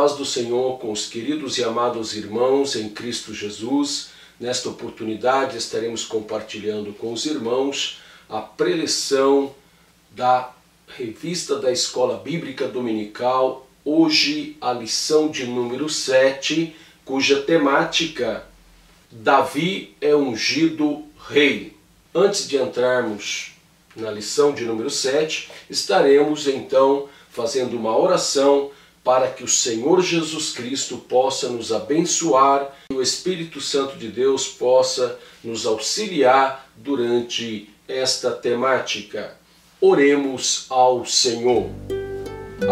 paz do Senhor com os queridos e amados irmãos em Cristo Jesus. Nesta oportunidade estaremos compartilhando com os irmãos a preleção da revista da Escola Bíblica Dominical, hoje a lição de número 7, cuja temática Davi é ungido rei. Antes de entrarmos na lição de número 7, estaremos então fazendo uma oração para que o Senhor Jesus Cristo possa nos abençoar e o Espírito Santo de Deus possa nos auxiliar durante esta temática. Oremos ao Senhor.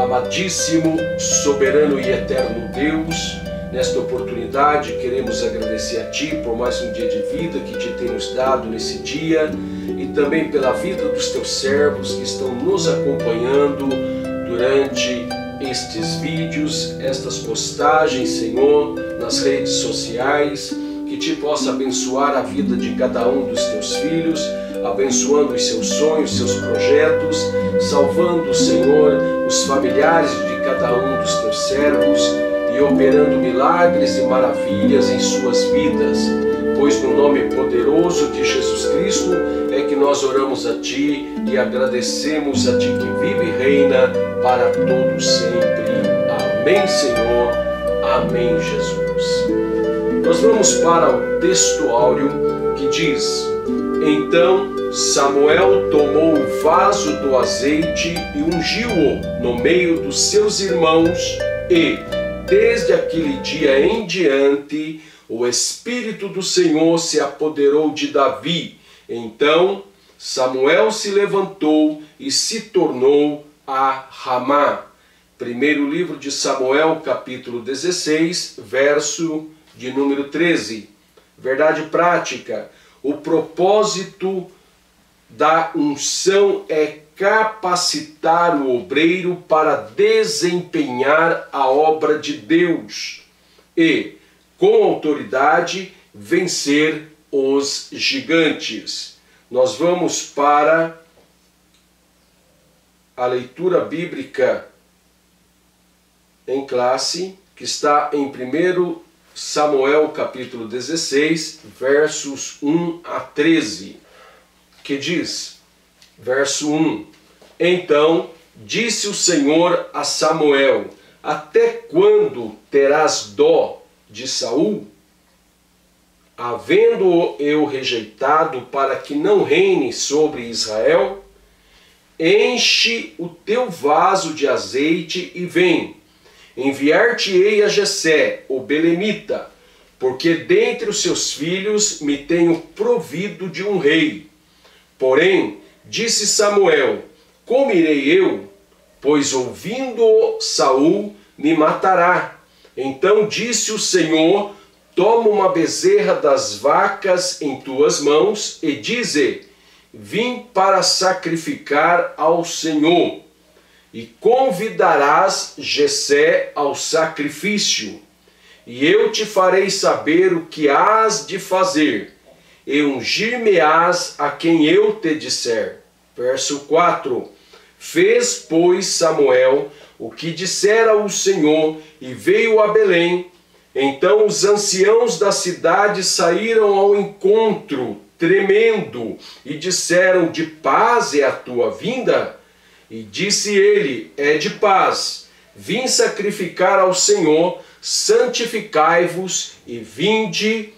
Amadíssimo, soberano e eterno Deus, nesta oportunidade queremos agradecer a Ti por mais um dia de vida que Te temos dado nesse dia e também pela vida dos Teus servos que estão nos acompanhando durante estes vídeos, estas postagens, Senhor, nas redes sociais, que Te possa abençoar a vida de cada um dos Teus filhos, abençoando os seus sonhos, seus projetos, salvando, Senhor, os familiares de cada um dos Teus servos e operando milagres e maravilhas em suas vidas, pois no nome poderoso de Jesus Cristo é que nós oramos a Ti e agradecemos a Ti que vive e reina para todos sempre. Amém, Senhor. Amém, Jesus. Nós vamos para o texto áureo que diz: Então Samuel tomou o vaso do azeite e ungiu-o no meio dos seus irmãos e, desde aquele dia em diante, o Espírito do Senhor se apoderou de Davi. Então Samuel se levantou e se tornou a Ramá. Primeiro livro de Samuel, capítulo 16, verso de número 13. Verdade prática: o propósito da unção é capacitar o obreiro para desempenhar a obra de Deus e, com autoridade, vencer os gigantes. Nós vamos para a leitura bíblica em classe, que está em 1 Samuel capítulo 16, versos 1 a 13, que diz, verso 1: Então disse o Senhor a Samuel: Até quando terás dó de Saul, havendo-o eu rejeitado para que não reine sobre Israel? Enche o teu vaso de azeite e vem. Enviar-te-ei a Jessé, o belemita, porque dentre os seus filhos me tenho provido de um rei. Porém, disse Samuel: Como irei eu? Pois ouvindo-o Saul me matará. Então disse o Senhor: Toma uma bezerra das vacas em tuas mãos e dize: Vim para sacrificar ao Senhor. E convidarás Jessé ao sacrifício. E eu te farei saber o que hás de fazer, e ungir-me-ás a quem eu te disser. Verso 4. Fez, pois, Samuel o que dissera o Senhor, e veio a Belém. Então os anciãos da cidade saíram ao encontro, tremendo, e disseram: De paz é a tua vinda? E disse ele: É de paz. Vim sacrificar ao Senhor, santificai-vos e vinde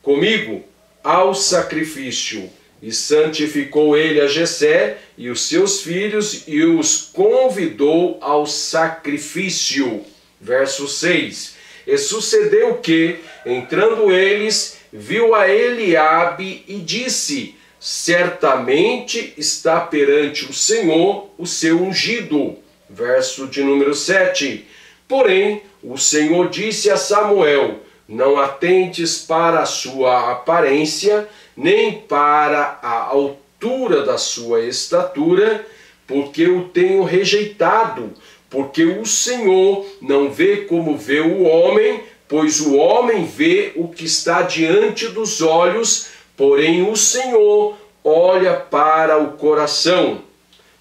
comigo ao sacrifício. E santificou ele a Jessé e os seus filhos e os convidou ao sacrifício. Verso 6. E sucedeu que, entrando eles, viu a Eliabe e disse: Certamente está perante o Senhor o seu ungido. Verso de número 7. Porém, o Senhor disse a Samuel: Não atentes para a sua aparência, nem para a altura da sua estatura, porque o tenho rejeitado. Porque o Senhor não vê como vê o homem, pois o homem vê o que está diante dos olhos, porém o Senhor olha para o coração.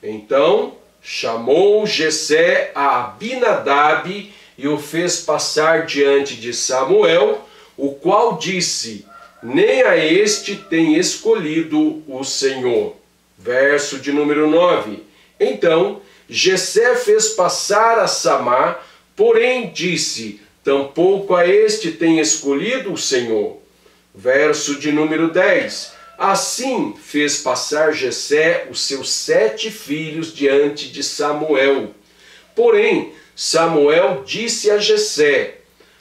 Então chamou Jessé a Abinadab e o fez passar diante de Samuel, o qual disse: nem a este tem escolhido o Senhor. Verso de número 9. Então Jessé fez passar a Samá, porém disse: tampouco a este tem escolhido o Senhor. Verso de número 10. Assim fez passar Jessé os seus 7 filhos diante de Samuel. Porém Samuel disse a Jessé: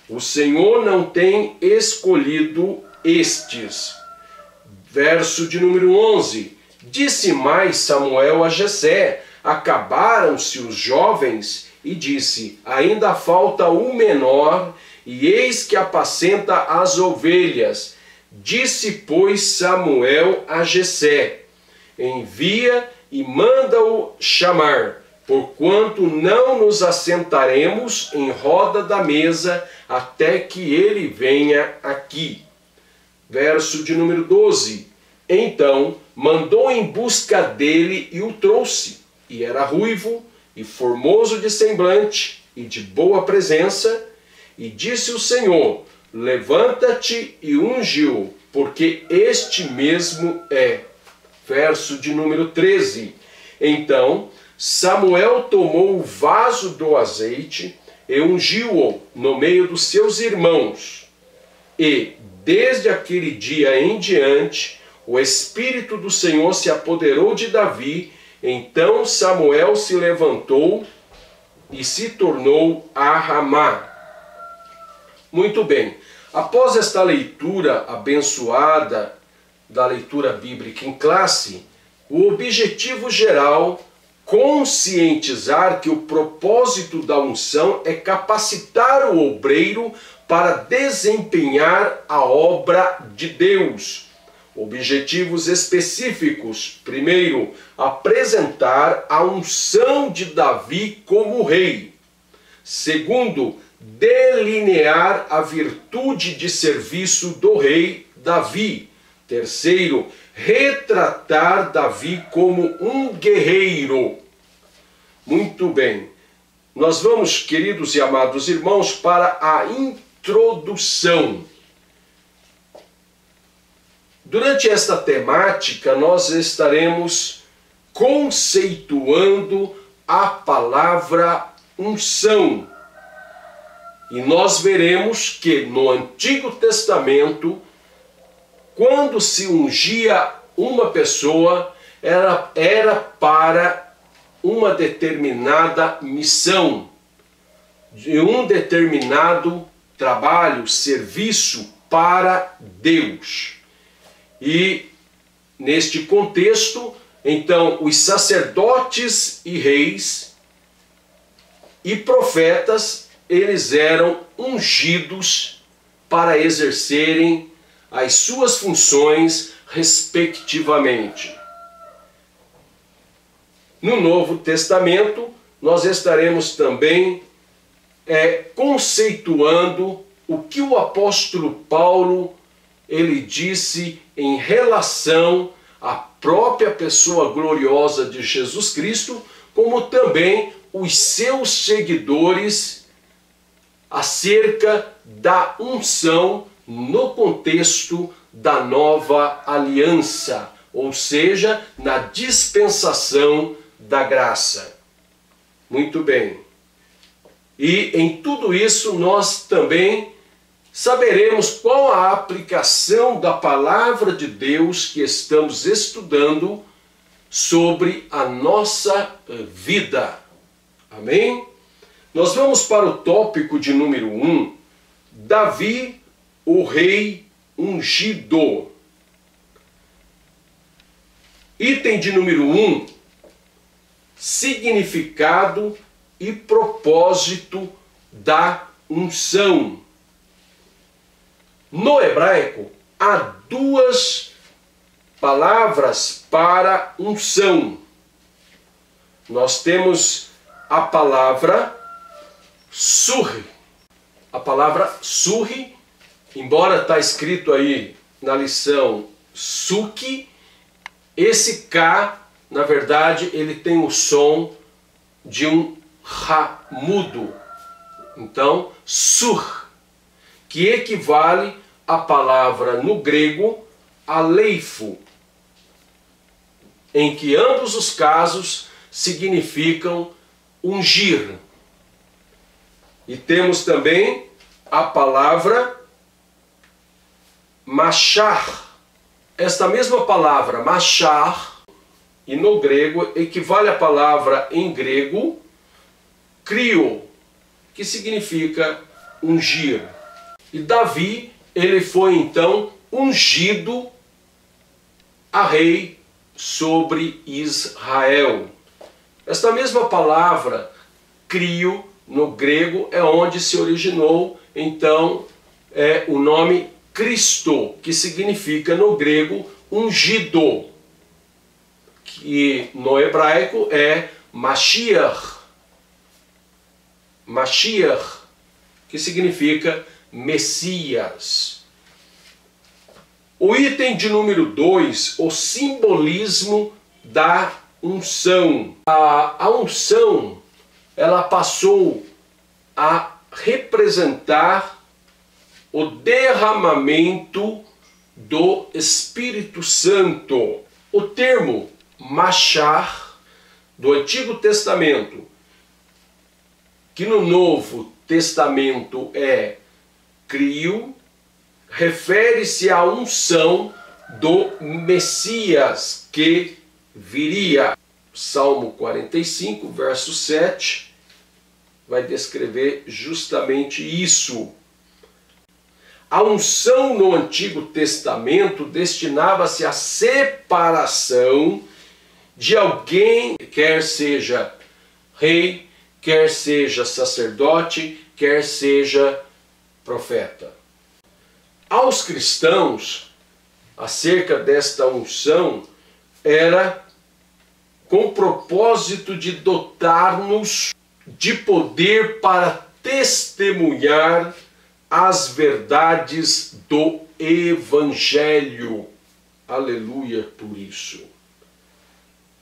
o Senhor não tem escolhido estes. Verso de número 11. Disse mais Samuel a Jessé: acabaram-se os jovens, e disse: ainda falta o menor, e eis que apacenta as ovelhas. Disse, pois, Samuel a Jessé: envia e manda-o chamar, porquanto não nos assentaremos em roda da mesa até que ele venha aqui. Verso de número 12. Então mandou em busca dele e o trouxe. E era ruivo e formoso de semblante e de boa presença. E disse o Senhor: levanta-te e unge-o, porque este mesmo é. Verso de número 13. Então Samuel tomou o vaso do azeite e ungiu-o no meio dos seus irmãos. E, desde aquele dia em diante, o Espírito do Senhor se apoderou de Davi. Então Samuel se levantou e se tornou a Ramá. Muito bem. Após esta leitura abençoada da leitura bíblica em classe, o objetivo geral, conscientizar que o propósito da unção é capacitar o obreiro para desempenhar a obra de Deus. Objetivos específicos. Primeiro, apresentar a unção de Davi como rei. Segundo, delinear a virtude de serviço do rei Davi. Terceiro, retratar Davi como um guerreiro. Muito bem. Nós vamos, queridos e amados irmãos, para a introdução. Durante esta temática, nós estaremos conceituando a palavra unção. E nós veremos que no Antigo Testamento, quando se ungia uma pessoa, era para uma determinada missão, de um determinado trabalho, serviço para Deus. E neste contexto, então, os sacerdotes e reis e profetas, eles eram ungidos para exercerem as suas funções respectivamente. No Novo Testamento, nós estaremos também conceituando o que o apóstolo Paulo ele disse em relação à própria pessoa gloriosa de Jesus Cristo, como também os seus seguidores acerca da unção no contexto da nova aliança, ou seja, na dispensação da graça. Muito bem. E em tudo isso nós também saberemos qual a aplicação da palavra de Deus que estamos estudando sobre a nossa vida. Amém? Nós vamos para o tópico de número 1, Davi, o rei ungido. Item de número 1, significado e propósito da unção. No hebraico, há duas palavras para unção. Nós temos a palavra surri. A palavra surri, embora está escrito aí na lição suki, esse K, na verdade, ele tem o som de um Rá mudo. Então, sur, que equivale à palavra no grego aleifo, em que ambos os casos significam ungir. E temos também a palavra machar. Esta mesma palavra machar, e no grego, equivale à palavra em grego crio, que significa ungir. E Davi, ele foi então ungido a rei sobre Israel. Esta mesma palavra crio no grego é onde se originou então o nome Cristo, que significa no grego ungido, que no hebraico é Mashiach. Mashiach, que significa Messias. O item de número 2, o simbolismo da unção. A unção, ela passou a representar o derramamento do Espírito Santo. O termo machar do Antigo Testamento, que no Novo Testamento é crio, refere-se à unção do Messias que viria. Salmo 45, verso 7, vai descrever justamente isso. A unção no Antigo Testamento destinava-se à separação de alguém, quer seja rei, quer seja sacerdote, quer seja profeta. Aos cristãos, acerca desta unção, era com o propósito de dotar-nos de poder para testemunhar as verdades do Evangelho. Aleluia por isso.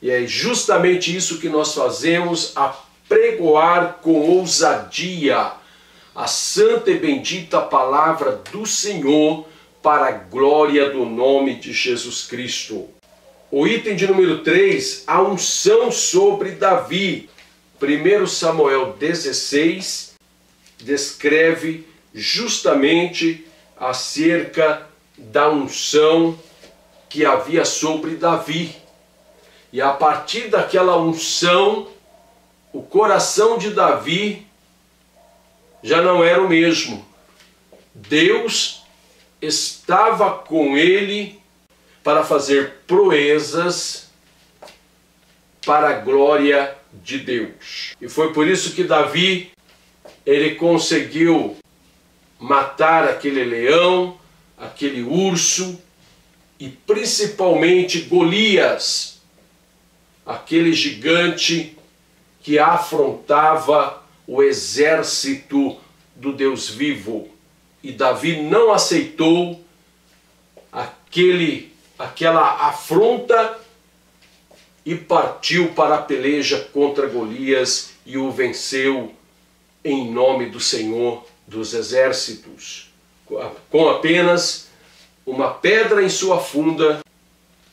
E é justamente isso que nós fazemos, apregoar com ousadia a santa e bendita palavra do Senhor para a glória do nome de Jesus Cristo. O item de número 3, a unção sobre Davi. 1 Samuel 16 descreve justamente acerca da unção que havia sobre Davi. E a partir daquela unção, o coração de Davi já não era o mesmo. Deus estava com ele para fazer proezas para a glória de Deus. E foi por isso que Davi, ele conseguiu matar aquele leão, aquele urso e principalmente Golias, aquele gigante que afrontava o exército do Deus vivo. E Davi não aceitou aquela afronta e partiu para a peleja contra Golias e o venceu em nome do Senhor dos exércitos. Com apenas uma pedra em sua funda,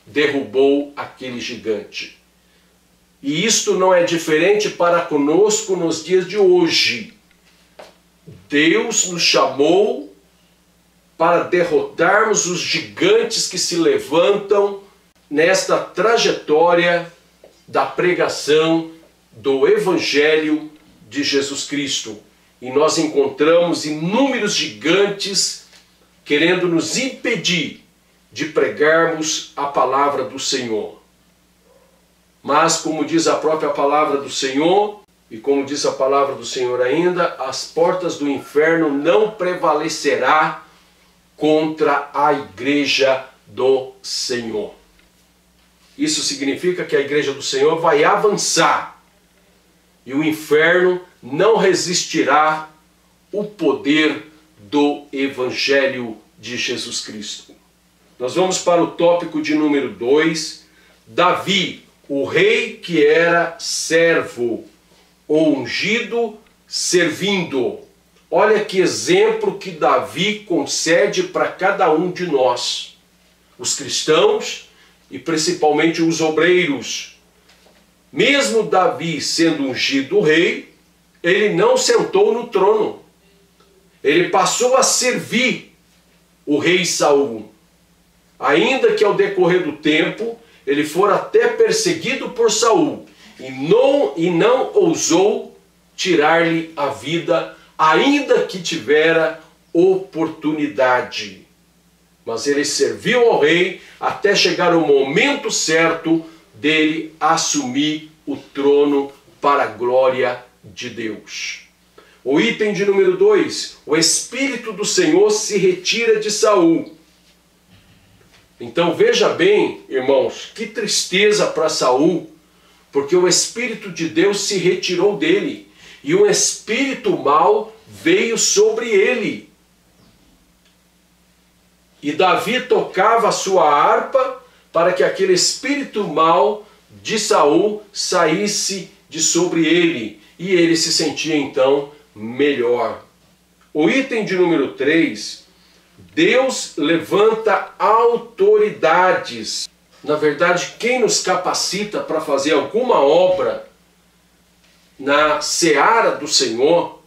derrubou aquele gigante. E isto não é diferente para conosco nos dias de hoje. Deus nos chamou para derrotarmos os gigantes que se levantam nesta trajetória da pregação do Evangelho de Jesus Cristo. E nós encontramos inúmeros gigantes querendo nos impedir de pregarmos a palavra do Senhor. Mas, como diz a própria palavra do Senhor, e como diz a palavra do Senhor ainda, as portas do inferno não prevalecerá contra a igreja do Senhor. Isso significa que a igreja do Senhor vai avançar e o inferno não resistirá o poder do Evangelho de Jesus Cristo. Nós vamos para o tópico de número 2, Davi, o rei que era servo, ou ungido servindo. olha que exemplo que Davi concede para cada um de nós, os cristãos e principalmente os obreiros. Mesmo Davi sendo ungido rei, ele não sentou no trono. Ele passou a servir o rei Saul. Ainda que ao decorrer do tempo ele for até perseguido por Saul e não ousou tirar-lhe a vida, ainda que tivera oportunidade. Mas ele serviu ao rei até chegar o momento certo dele assumir o trono para a glória de Deus. O item de número 2, o Espírito do Senhor se retira de Saul. Então veja bem, irmãos, que tristeza para Saul, porque o Espírito de Deus se retirou dele e um espírito mau veio sobre ele. E Davi tocava a sua harpa para que aquele espírito mau de Saul saísse de sobre ele, e ele se sentia então melhor. O item de número 3, Deus levanta autoridades. Na verdade, quem nos capacita para fazer alguma obra na seara do Senhor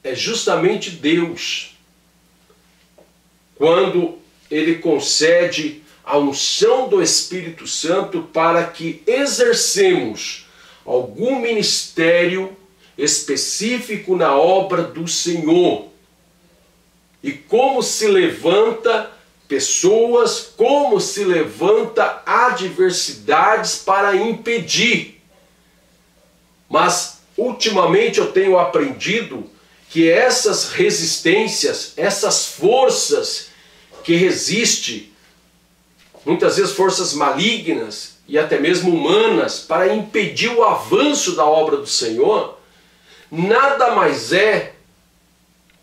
é justamente Deus. Quando Ele concede a unção do Espírito Santo para que exercemos algum ministério específico na obra do Senhor. E como se levanta pessoas, como se levanta adversidades para impedir. Mas ultimamente eu tenho aprendido que essas resistências, essas forças que resistem, muitas vezes forças malignas e até mesmo humanas, para impedir o avanço da obra do Senhor, nada mais é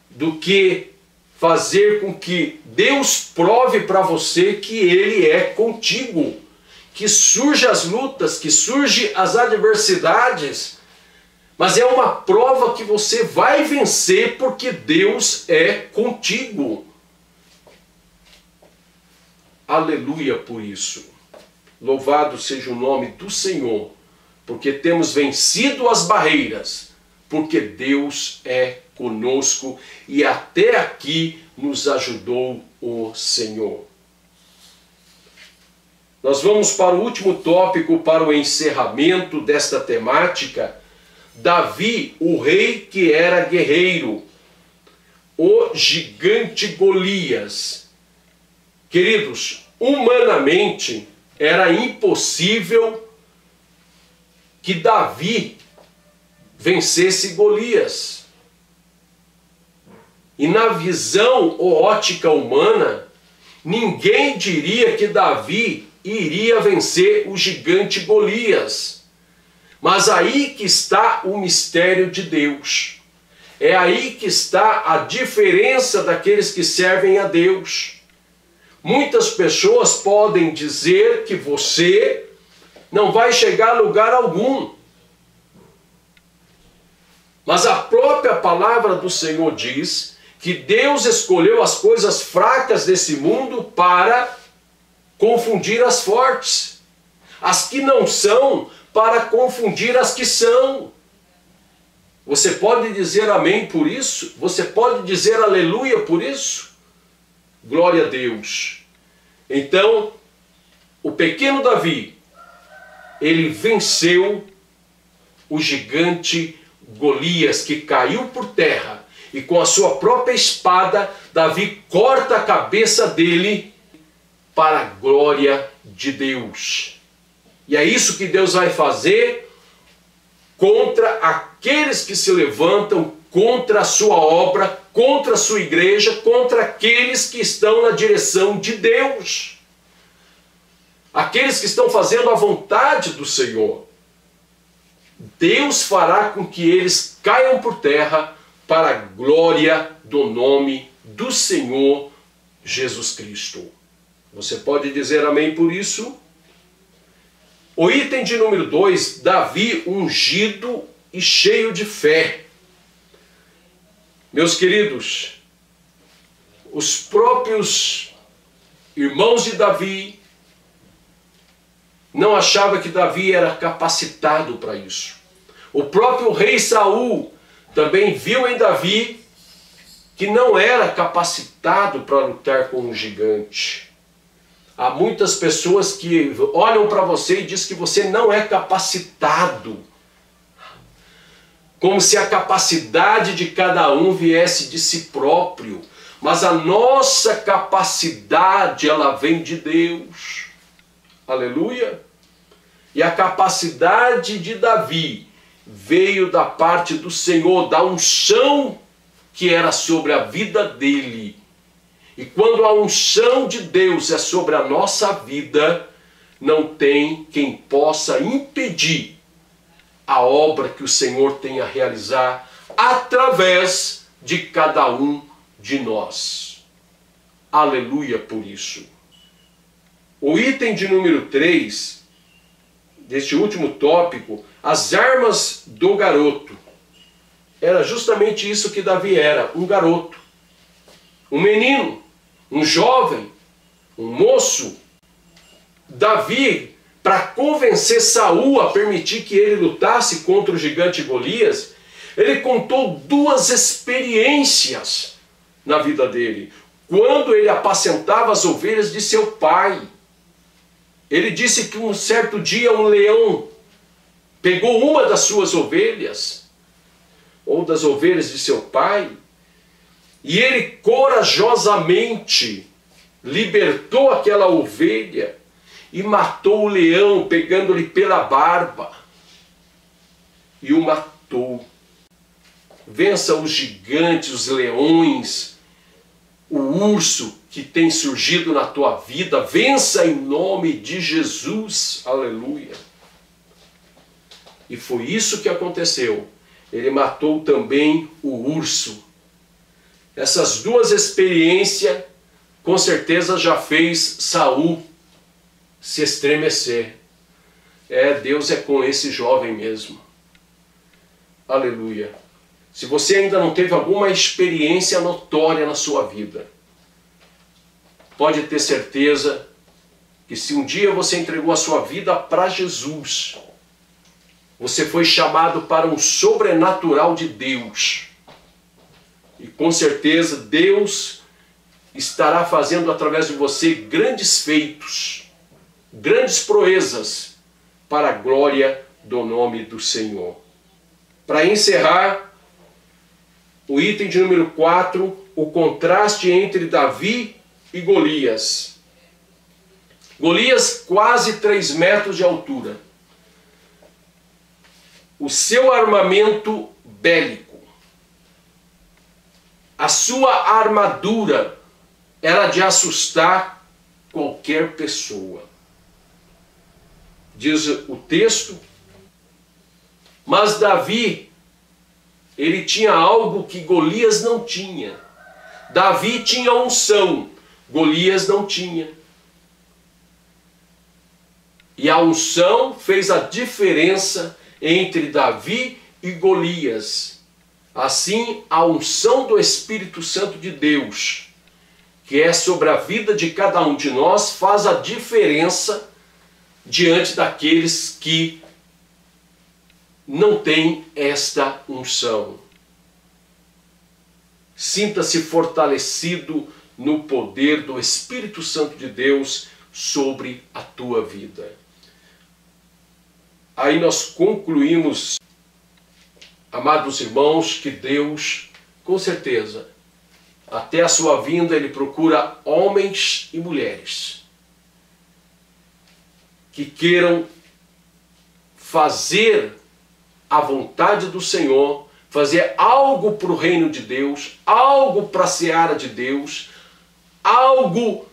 do que fazer com que Deus prove para você que Ele é contigo, que surjam as lutas, que surjam as adversidades, mas é uma prova que você vai vencer porque Deus é contigo. Aleluia por isso. Louvado seja o nome do Senhor, porque temos vencido as barreiras, porque Deus é conosco e até aqui nos ajudou o Senhor. Nós vamos para o último tópico, para o encerramento desta temática. Davi, o rei que era guerreiro, o gigante Golias. Queridos, humanamente era impossível que Davi vencesse Golias. E na visão ou ótica humana, ninguém diria que Davi iria vencer o gigante Golias. Mas aí que está o mistério de Deus. É aí que está a diferença daqueles que servem a Deus. Muitas pessoas podem dizer que você não vai chegar a lugar algum. Mas a própria palavra do Senhor diz que Deus escolheu as coisas fracas desse mundo para confundir as fortes. As que não são, para confundir as que são. Você pode dizer amém por isso? Você pode dizer aleluia por isso? Glória a Deus. Então, o pequeno Davi, ele venceu o gigante Golias, que caiu por terra, e com a sua própria espada, Davi corta a cabeça dele para a glória de Deus. E é isso que Deus vai fazer contra aqueles que se levantam contra a sua obra, contra a sua igreja, contra aqueles que estão na direção de Deus. Aqueles que estão fazendo a vontade do Senhor. Deus fará com que eles caiam por terra para a glória do nome do Senhor Jesus Cristo. Você pode dizer amém por isso? O item de número 2, Davi ungido e cheio de fé. Meus queridos, os próprios irmãos de Davi não achavam que Davi era capacitado para isso. O próprio rei Saul também viu em Davi que não era capacitado para lutar com um gigante. Há muitas pessoas que olham para você e dizem que você não é capacitado, como se a capacidade de cada um viesse de si próprio. Mas a nossa capacidade, ela vem de Deus. Aleluia! E a capacidade de Davi veio da parte do Senhor, da unção que era sobre a vida dele. E quando a unção de Deus é sobre a nossa vida, não tem quem possa impedir a obra que o Senhor tem a realizar através de cada um de nós. Aleluia por isso. O item de número 3, deste último tópico, as armas do garoto. Era justamente isso que Davi era, um garoto, um menino, um jovem, um moço. Davi, para convencer Saul a permitir que ele lutasse contra o gigante Golias, ele contou 2 experiências na vida dele. Quando ele apacentava as ovelhas de seu pai, ele disse que um certo dia um leão pegou uma das suas ovelhas, ou das ovelhas de seu pai, e ele corajosamente libertou aquela ovelha e matou o leão, pegando-lhe pela barba, e o matou. Vença os gigantes, os leões, o urso que tem surgido na tua vida, vença em nome de Jesus, aleluia. E foi isso que aconteceu. Ele matou também o urso. Essas 2 experiências, com certeza, já fez Saul se estremecer. Deus é com esse jovem mesmo. Aleluia. Se você ainda não teve alguma experiência notória na sua vida, pode ter certeza que se um dia você entregou a sua vida para Jesus, você foi chamado para um sobrenatural de Deus. E com certeza Deus estará fazendo através de você grandes feitos, grandes proezas, para a glória do nome do Senhor. Para encerrar, o item de número 4, o contraste entre Davi e Golias. Golias, quase 3 metros de altura. O seu armamento bélico, a sua armadura era de assustar qualquer pessoa. Diz o texto, mas Davi, ele tinha algo que Golias não tinha. Davi tinha unção, Golias não tinha. E a unção fez a diferença entre Davi e Golias. Assim, a unção do Espírito Santo de Deus, que é sobre a vida de cada um de nós, faz a diferença diante daqueles que não têm esta unção. Sinta-se fortalecido no poder do Espírito Santo de Deus sobre a tua vida. Aí nós concluímos, amados irmãos, que Deus, com certeza, até a sua vinda, Ele procura homens e mulheres que queiram fazer a vontade do Senhor, fazer algo para o reino de Deus, algo para a seara de Deus, algo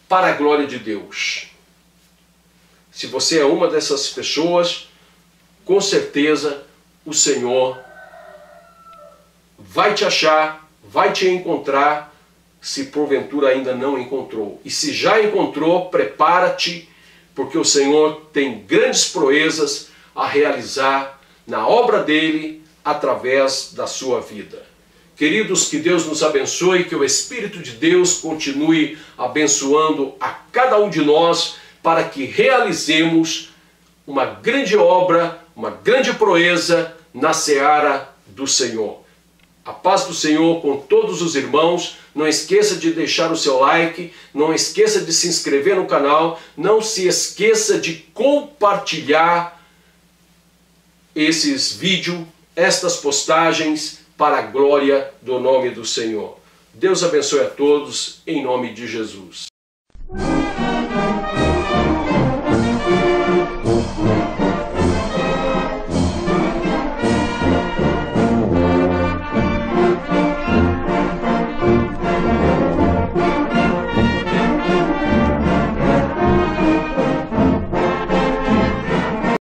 para a glória de Deus. Se você é uma dessas pessoas, com certeza o Senhor vai te achar, vai te encontrar, se porventura ainda não encontrou. E se já encontrou, prepara-te, porque o Senhor tem grandes proezas a realizar na obra dele, através da sua vida. Queridos, que Deus nos abençoe, que o Espírito de Deus continue abençoando a cada um de nós para que realizemos uma grande obra, uma grande proeza na seara do Senhor. A paz do Senhor com todos os irmãos. Não esqueça de deixar o seu like, não esqueça de se inscrever no canal, não se esqueça de compartilhar esses vídeos, estas postagens, para a glória do nome do Senhor. Deus abençoe a todos, em nome de Jesus.